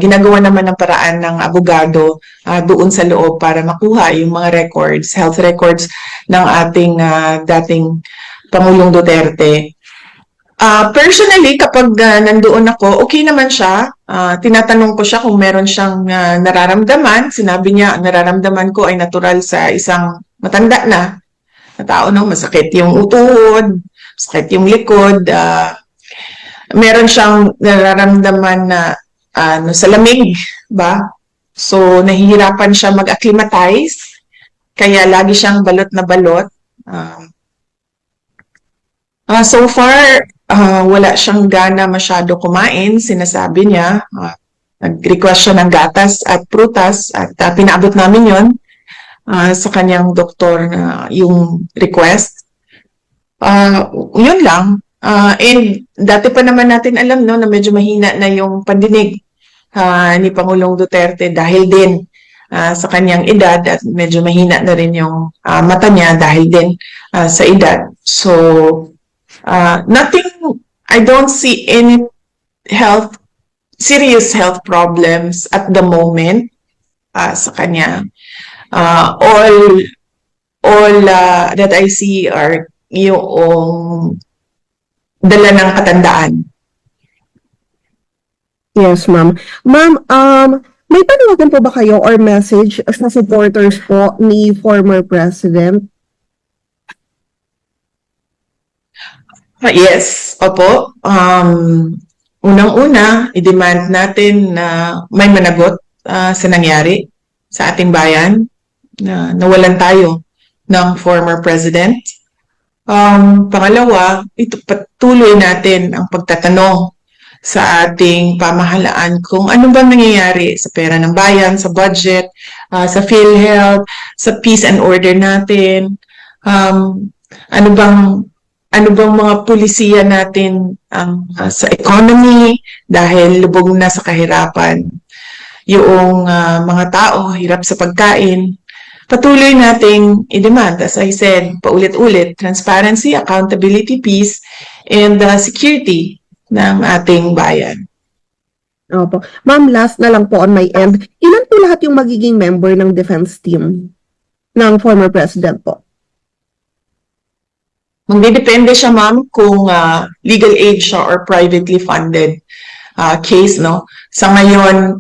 ginagawa naman ng paraan ng abogado doon sa loob para makuha yung mga records, health records ng ating dating Pangulong Duterte. Personally, kapag nandoon ako, okay naman siya. Tinatanong ko siya kung meron siyang nararamdaman. Sinabi niya, ang nararamdaman ko ay natural sa isang matanda na tao, no? Masakit yung utuhod, masakit yung likod. Meron siyang nararamdaman na sa lamig, ba? So, nahihirapan siya mag-acclimatize. Kaya lagi siyang balot na balot. So far, wala siyang gana masyado kumain, sinasabi niya. Nag-request siya ng gatas at prutas at pinaabot namin yon sa kanyang doktor na yung request. Yun lang. And dati pa naman natin alam, no, na medyo mahina na yung pandinig ni Pangulong Duterte dahil din sa kanyang edad at medyo mahina na rin yung mata niya dahil din sa edad. So, nothing, I don't see any serious health problems at the moment sa kanya. All that I see are yung dala ng katandaan. Yes, ma'am. Ma'am, may panawagan po ba kayo or message sa supporters po ni former President? Yes, opo. Unang-una, i-demand natin na may managot sa nangyari sa ating bayan, na nawalan tayo ng former president. Pangalawa, ito patuloy natin ang pagtatanong sa ating pamahalaan kung ano bang nangyayari sa pera ng bayan, sa budget, sa PhilHealth, sa peace and order natin. Ano bang mga pulisiya natin sa economy dahil lubog na sa kahirapan yung mga tao, hirap sa pagkain. Patuloy nating i-demand, as I said, paulit-ulit, transparency, accountability, peace, and security ng ating bayan. Opo. Ma'am, last na lang po on my end. Ilan po lahat yung magiging member ng defense team ng former president po? Magdidepende siya, ma'am, kung legal aid siya or privately funded case, no? Sa ngayon,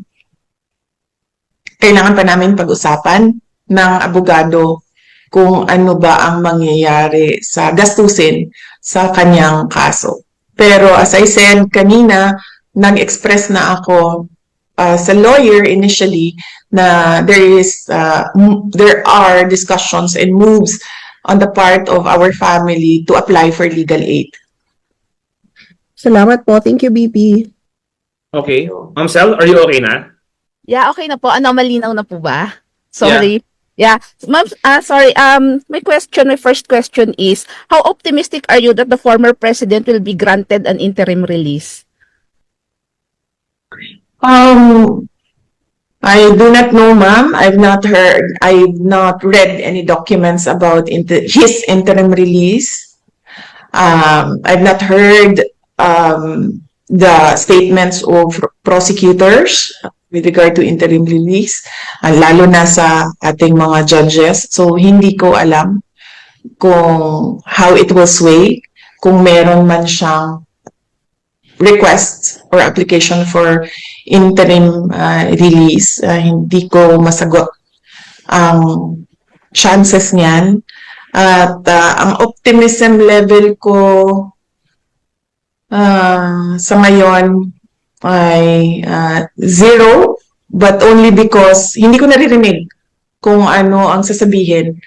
kailangan pa namin pag-usapan ng abogado kung ano ba ang mangyayari sa gastusin sa kanyang kaso. Pero as I said kanina, nag-express na ako sa lawyer initially na there are discussions and moves on the part of our family to apply for legal aid. Salamat po. Thank you, BP. Okay. Ma'am Sel, are you okay na? Yeah, okay na po. Ano, malinaw na po ba? Sorry. Yeah. Ma'am, sorry. My first question is, how optimistic are you that the former president will be granted an interim release? I do not know, ma'am. I've not read any documents about his interim release. I've not heard the statements of prosecutors with regard to interim release, lalo na sa ating mga judges. So, hindi ko alam kung how it will sway, kung meron man siyang request or application for interim release. Hindi ko masagot ang chances niyan. At ang optimism level ko sa ngayon ay 0, but only because hindi ko naririnig kung ano ang sasabihin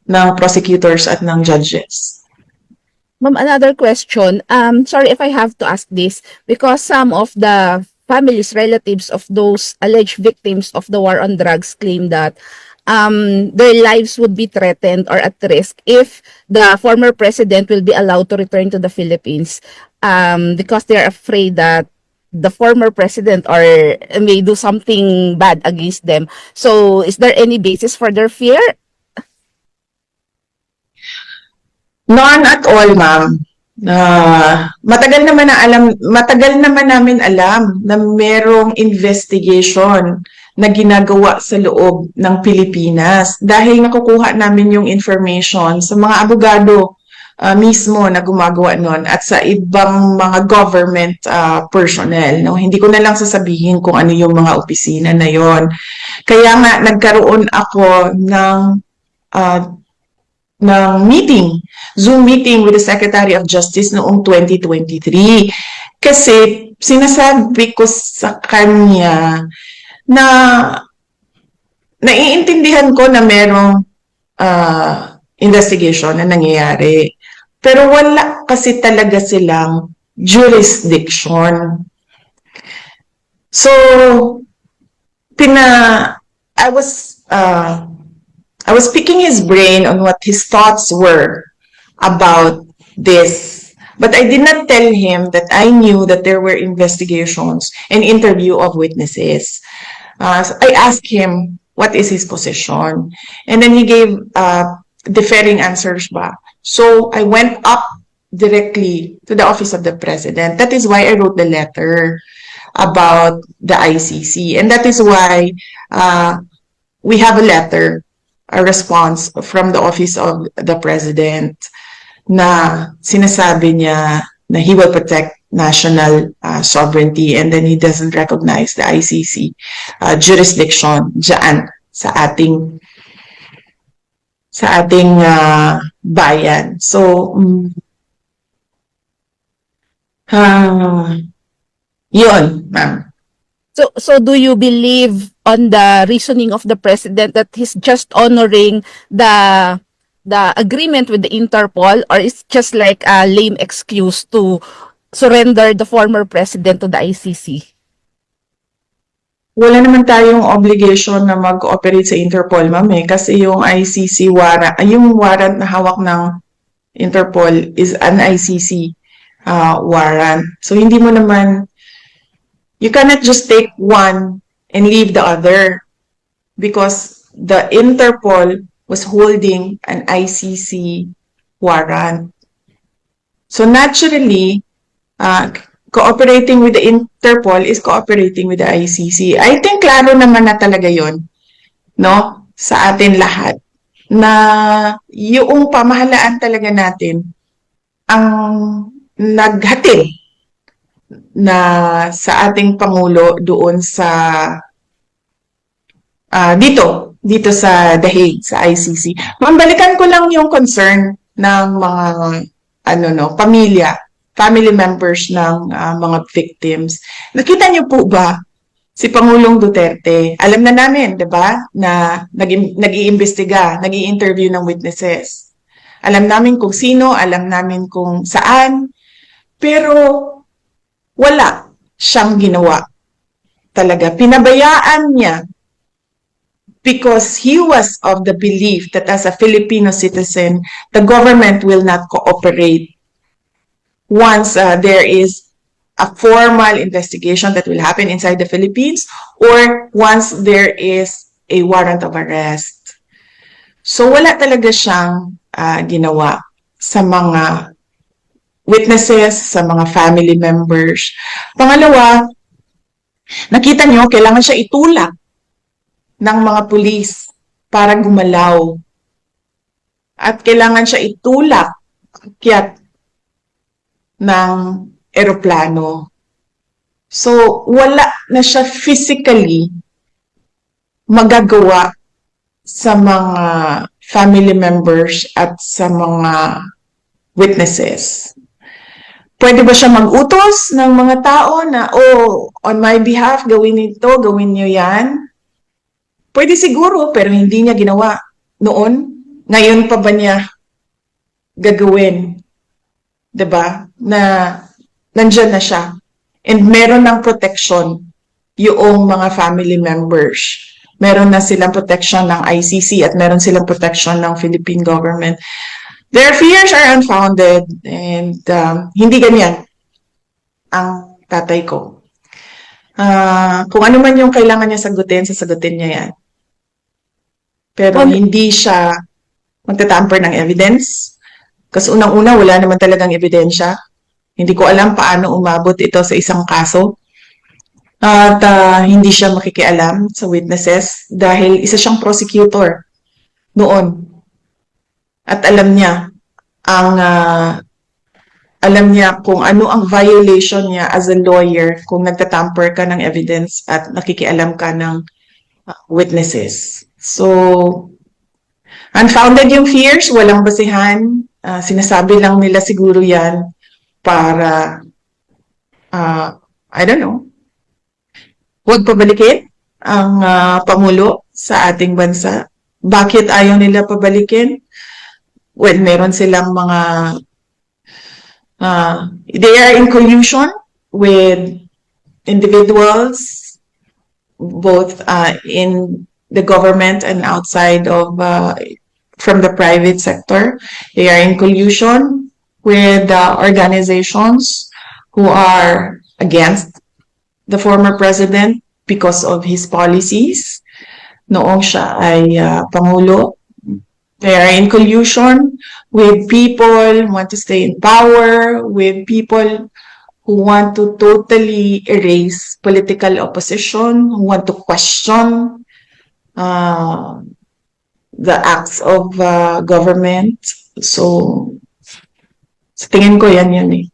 ng prosecutors at ng judges. Ma'am, another question. Sorry if I have to ask this because some of the families, relatives of those alleged victims of the war on drugs claim that their lives would be threatened or at risk if the former president will be allowed to return to the Philippines because they're afraid that the former president or may do something bad against them. So, is there any basis for their fear? None at all, ma'am. Matagal naman namin alam na merong investigation na ginagawa sa loob ng Pilipinas dahil nakukuha namin yung information sa mga abogado mismo na gumagawa nun at sa ibang mga government personnel. No? Hindi ko na lang sasabihin kung ano yung mga opisina na yon. Kaya nga nagkaroon ako ng meeting, Zoom meeting with the Secretary of Justice noong 2023. Kasi sinasabi ko sa kanya na naiintindihan ko na merong investigation na nangyayari. Pero wala kasi talaga silang jurisdiction. So, I was picking his brain on what his thoughts were about this. But I did not tell him that I knew that there were investigations and interview of witnesses. I asked him what is his position. And then he gave differing answers ba. So I went up directly to the office of the president. That is why I wrote the letter about the ICC. And that is why we have a letter, a response from the office of the president na sinasabi niya na he will protect national sovereignty and then he doesn't recognize the ICC jurisdiction dyan sa ating bayan. So, yun, ma'am. So do you believe on the reasoning of the president that he's just honoring the agreement with the Interpol, or it's just like a lame excuse to surrender the former president to the ICC? Wala naman tayong obligation na mag-operate sa Interpol, ma'am, kasi yung ICC warrant, yung warrant na hawak ng Interpol is an ICC warrant. So hindi mo naman, you cannot just take one and leave the other because the Interpol was holding an ICC warrant. So naturally, cooperating with the Interpol is cooperating with the ICC. I think klaro naman na talaga yon, no? Sa atin lahat na yung pamahalaan talaga natin ang naghatid na sa ating Pangulo doon sa dito sa The Hague, sa ICC. Mambalikan ko lang yung concern ng mga pamilya, family members ng mga victims. Nakita niyo po ba si Pangulong Duterte? Alam na namin, 'di ba, na nag-iimbestiga, nag-i-interview ng witnesses. Alam namin kung sino, alam namin kung saan, pero wala siyang ginawa. Talaga, pinabayaan niya because he was of the belief that as a Filipino citizen, the government will not cooperate once there is a formal investigation that will happen inside the Philippines or once there is a warrant of arrest. So wala talaga siyang ginawa sa mga witnesses, sa mga family members. Pangalawa, nakita niyo, kailangan siya itulak ng mga pulis para gumalaw. At kailangan siya itulak akyat ng eroplano. So, wala na siya physically magagawa sa mga family members at sa mga witnesses. Pwede ba siya mag-utos ng mga tao na, on my behalf, gawin ito, gawin niyo yan? pwede siguro, pero hindi niya ginawa noon. Ngayon pa ba niya gagawin? 'Di ba? Na nandyan na siya. And meron ng protection yung mga family members. Meron na silang protection ng ICC at meron silang protection ng Philippine government. Their fears are unfounded and hindi ganyan ang tatay ko. Kung ano man yung kailangan niya sagutin, sasagutin niya yan. Pero hindi siya magtatamper ng evidence. Kasi unang-una, wala naman talagang ebidensya. Hindi ko alam paano umabot ito sa isang kaso. At hindi siya makikialam sa witnesses dahil isa siyang prosecutor noon. At alam niya kung ano ang violation niya as a lawyer kung nagtatamper ka ng evidence at nakikialam ka ng witnesses. So, unfounded yung fears, walang basihan. Sinasabi lang nila siguro yan para, I don't know, huwag pabalikin ang Pangulo sa ating bansa. Bakit ayaw nila pabalikin? Well, meron silang mga, they are in collusion with individuals, both in the government and outside of, from the private sector. They are in collusion with organizations who are against the former president because of his policies noong siya ay Pangulo. They are in collusion with people who want to stay in power, with people who want to totally erase political opposition, who want to question the acts of government. So, sa tingin ko yan eh.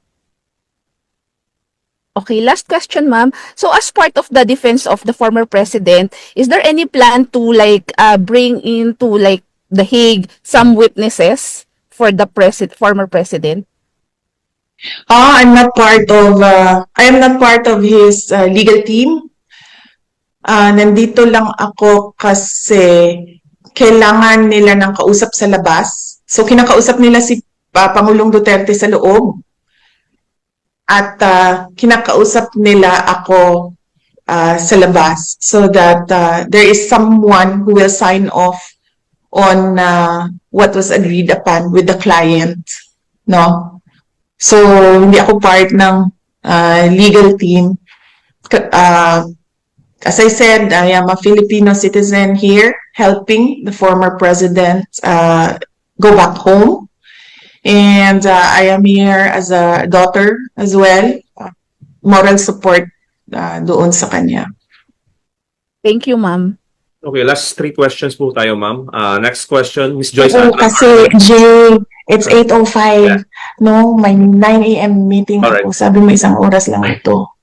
Okay, last question, ma'am. So as part of the defense of the former president, is there any plan to bring into The Hague some witnesses for the former president? I am not part of his legal team. Nandito lang ako kasi kailangan nila ng kausap sa labas. So kinakausap nila si Pangulong Duterte sa loob. At kinakausap nila ako sa labas so that there is someone who will sign off on what was agreed upon with the client, no? So hindi ako part ng legal team. As I said, I am a Filipino citizen here helping the former president go back home. And I am here as a daughter as well. Moral support doon sa kanya. Thank you, ma'am. Okay, last 3 questions po tayo, ma'am. Next question, Ms. Joyce. Kasi, Jay, it's 8:05. No, may 9 a.m. meeting ako. Sabi mo isang oras lang ito.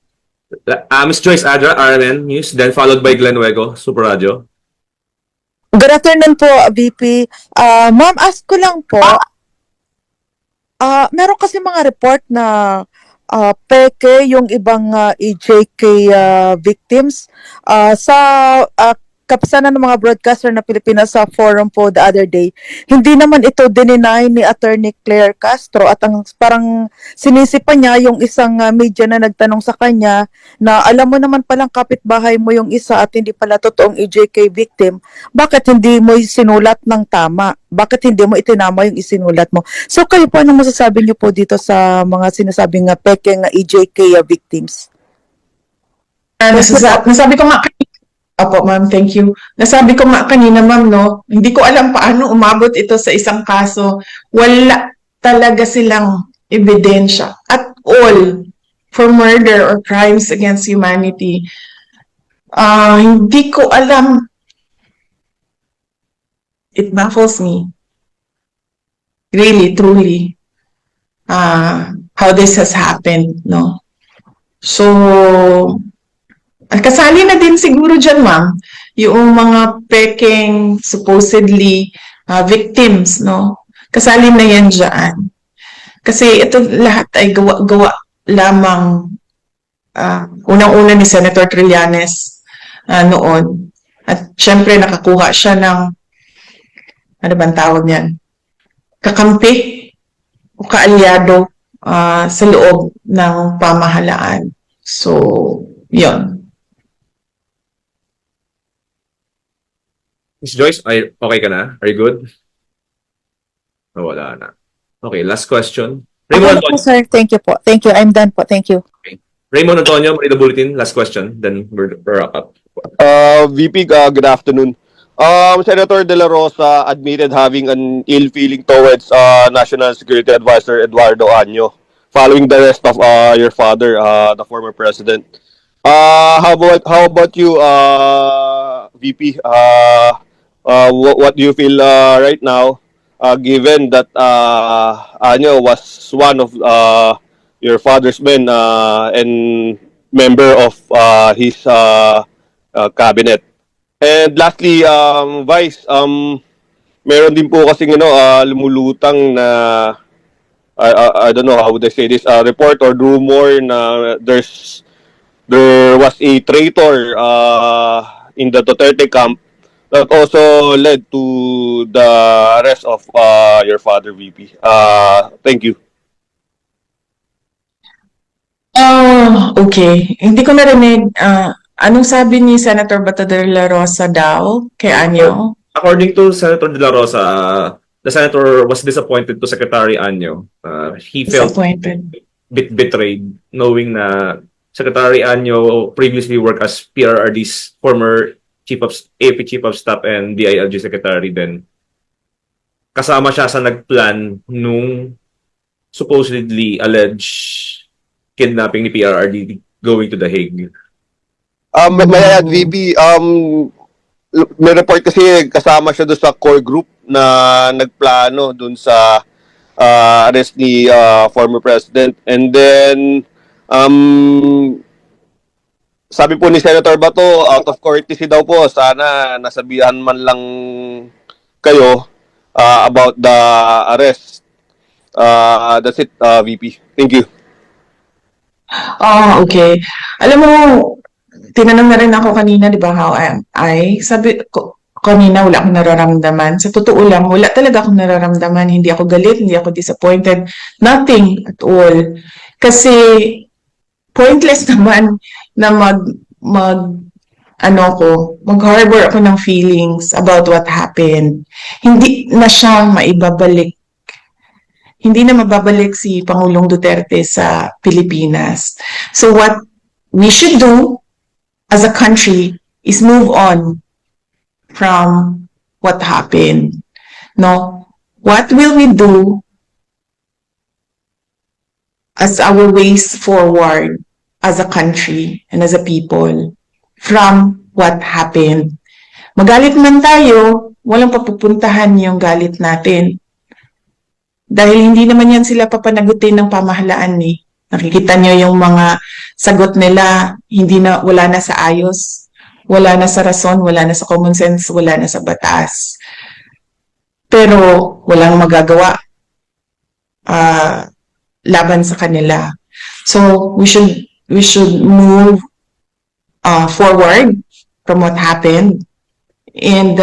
Ms. Joyce Adra, RNN News, then followed by Glenn Wego, Super Radio. Good afternoon po, VP. Ma'am, ask ko lang po, meron kasi mga report na peke yung ibang EJK victims sa kapisanan ng mga broadcaster na Pilipinas sa forum po the other day. Hindi naman ito dininay ni Attorney Claire Castro at ang parang sinisipa niya yung isang media na nagtanong sa kanya na alam mo naman palang kapitbahay mo yung isa at hindi pala totoong EJK victim. Bakit hindi mo sinulat ng tama? Bakit hindi mo itinama yung isinulat mo? So kayo po, ano masasabi niyo po dito sa mga sinasabing pekeng EJK victims? Nasabi ko nga Opo, ma'am, thank you. Nasabi ko nga kanina, ma'am, no, hindi ko alam paano umabot ito sa isang kaso. Wala talaga silang ebidensya at all for murder or crimes against humanity. Hindi ko alam. It baffles me. Really, truly. How this has happened, no? So, kasali na din siguro dyan, ma'am, yung mga peking supposedly victims, no? Kasali na yan dyan. Kasi ito lahat ay gawa lamang unang-una ni Senator Trillanes noon. At syempre nakakuha siya ng, ano bang tawag niyan? Kakampi o kaalyado sa loob ng pamahalaan. So, yon. Miss Joyce, okay ka na? Are you good? Oh, wala na. Okay, last question. Raymond Okay po, Antonio. sir. Thank you po. Thank you. I'm done po. Thank you. Raymond Antonio, Manila Bulletin. Last question. Then we're wrap up. VP, good afternoon. Senator De La Rosa admitted having an ill feeling towards National Security Advisor Eduardo Año following the arrest of your father, the former president. How about you, VP? What do you feel right now, given that Año was one of your father's men and member of his cabinet? And lastly, Vice, meron din po kasing lumulutang na I don't know how would I say this, report or rumor na there was a traitor in the Duterte camp that also led to the arrest of your father, VP. Thank you. Okay. Hindi ko narinig. Anong sabi ni Senator Bato de la Rosa daw kay Año? According to Senator De La Rosa, the senator was disappointed to Secretary Año. He felt Disappointed. bit betrayed knowing na Secretary Año previously worked as PRRD's former AP Chief of Staff and DILG Secretary then. Kasama siya sa nagplan nung supposedly alleged kidnapping ni PRRD going to The Hague. May I add, VP, may report kasi kasama siya doon sa core group na nagplano doon sa arrest ni former president. And then, sabi po ni Senator Bato, out of courtesy daw po, sana nasabihan man lang kayo about the arrest. That's it, VP. Thank you. Okay. Alam mo, tinanong na rin ako kanina, di ba, how am I? Sabi ko, kanina wala akong nararamdaman. Sa totoo lang, wala talaga akong nararamdaman. Hindi ako galit, hindi ako disappointed. Nothing at all. Kasi, pointless naman na mag-harbor ako ng feelings about what happened. Hindi na siya maibabalik. Hindi na mababalik si Pangulong Duterte sa Pilipinas. So what we should do as a country is move on from what happened. No? What will we do as our ways forward as a country and as a people from what happened? Magalit man tayo, walang papupuntahan yung galit natin. Dahil hindi naman yan sila papanagutin ng pamahalaan eh. Nakikita nyo yung mga sagot nila, wala na sa ayos, wala na sa rason, wala na sa common sense, wala na sa batas. Pero walang magagawa laban sa kanila. So we should move forward from what happened, and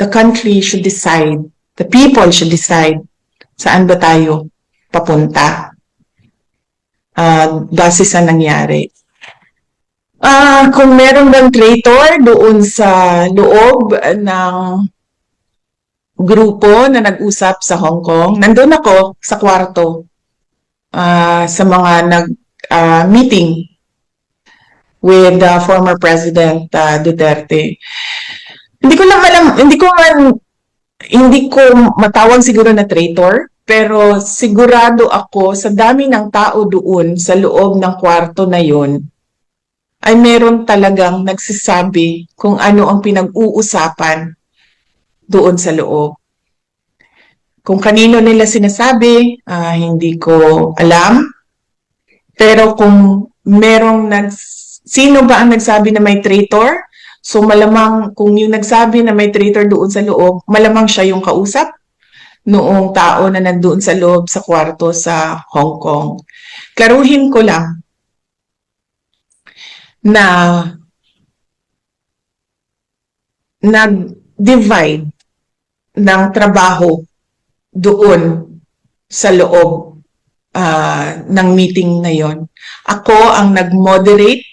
the country should decide, the people should decide saan ba tayo papunta base sa nangyari. Kung meron bang traitor doon sa loob ng grupo na nag-usap sa Hong Kong, nandun ako sa kwarto sa mga nag-meeting with former President Duterte. Hindi ko matawag siguro na traitor, pero sigurado ako sa dami ng tao doon sa loob ng kwarto na yon ay meron talagang nagsasabi kung ano ang pinag-uusapan doon sa loob. Kung kanino nila sinasabi, hindi ko alam. Pero kung sino ba ang nagsabi na may traitor? So malamang kung yung nagsabi na may traitor doon sa loob, malamang siya yung kausap noong tao na nandoon sa loob sa kwarto sa Hong Kong. Klaruhin ko lang na nag-divide ng trabaho doon sa loob ng meeting na yon. Ako ang nag-moderate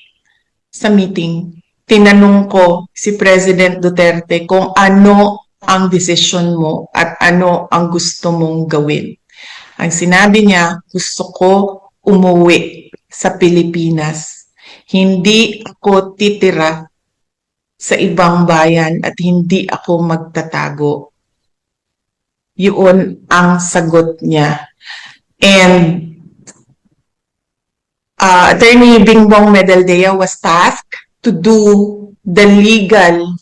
sa meeting. Tinanong ko si President Duterte kung ano ang desisyon mo at ano ang gusto mong gawin. Ang sinabi niya, gusto ko umuwi sa Pilipinas. Hindi ako titira sa ibang bayan at hindi ako magtatago. Yun ang sagot niya. And Attorney Bingbong Medaldea was tasked to do the legal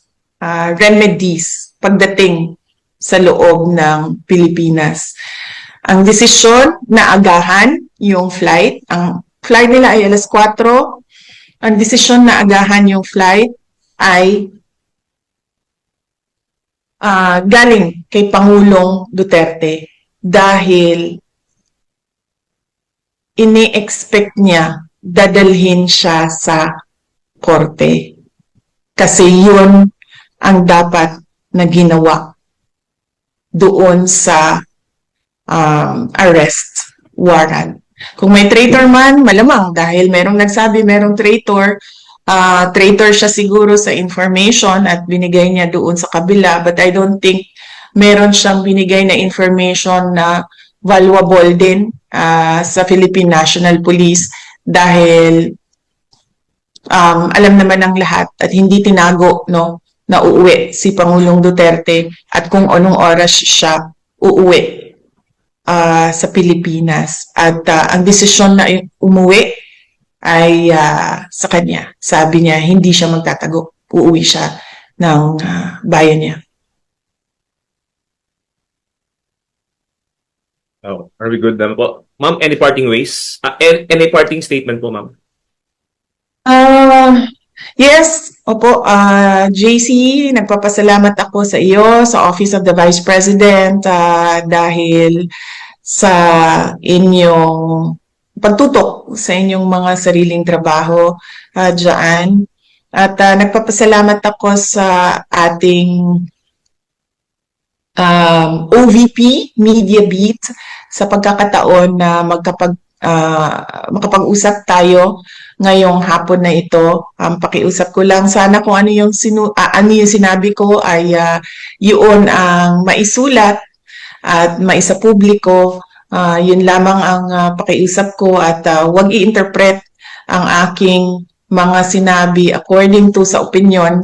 remedies pagdating sa loob ng Pilipinas. Ang desisyon na agahan yung flight, ang flight nila ay alas 4, ang desisyon na agahan yung flight ay galing kay Pangulong Duterte dahil ini-expect niya dadalhin siya sa korte. Kasi yun ang dapat na ginawa doon sa arrest warrant. Kung may traitor man, malamang dahil merong nagsabi merong traitor, traitor siya siguro sa information at binigay niya doon sa kabila. But I don't think meron siyang binigay na information na valuable din sa Philippine National Police dahil alam naman ng lahat at hindi tinago na uuwi si Pangulong Duterte at kung anong oras siya uuwi sa Pilipinas. At ang desisyon na umuwi ay sa kanya. Sabi niya, hindi siya magtatago. Uuwi siya ng bayan niya. Oh, are we good na po? Ma'am, any parting ways? Any parting statement po, ma'am? Yes, opo, JC, nagpapasalamat ako sa iyo, sa Office of the Vice President, dahil sa inyong pagtutok sa inyong mga sariling trabaho dyan. At nagpapasalamat ako sa ating OVP, Media Beat, sa pagkakataon na makapag-usap tayo ngayong hapon na ito. Pakiusap ko lang sana kung ano yung sinabi ko ay yun ang maisulat at maisapubliko. Yun lamang ang pakiusap ko at huwag i-interpret ang aking mga sinabi according to sa opinion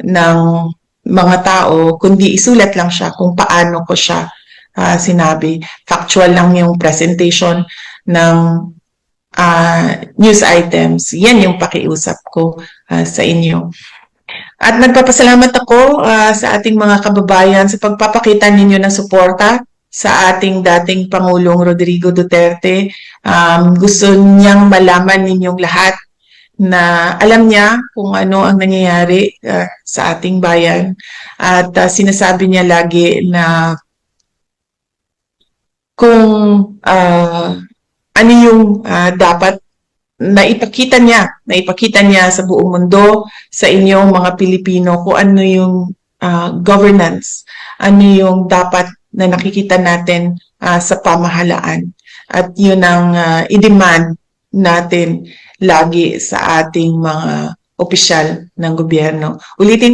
ng mga tao, kundi isulat lang siya kung paano ko siya sinabi. Factual lang yung presentation ng news items. Yan yung pakiusap ko sa inyo. At nagpapasalamat ako sa ating mga kababayan sa pagpapakita ninyo ng suporta sa ating dating Pangulong Rodrigo Duterte. Gusto niyang malaman ninyong lahat na alam niya kung ano ang nangyayari sa ating bayan. At sinasabi niya lagi na kung ano yung dapat naipakita niya sa buong mundo, sa inyong mga Pilipino, kung ano yung governance, ano yung dapat na nakikita natin sa pamahalaan. At yun ang i-demand natin lagi sa ating mga opisyal ng gobyerno. Ulitin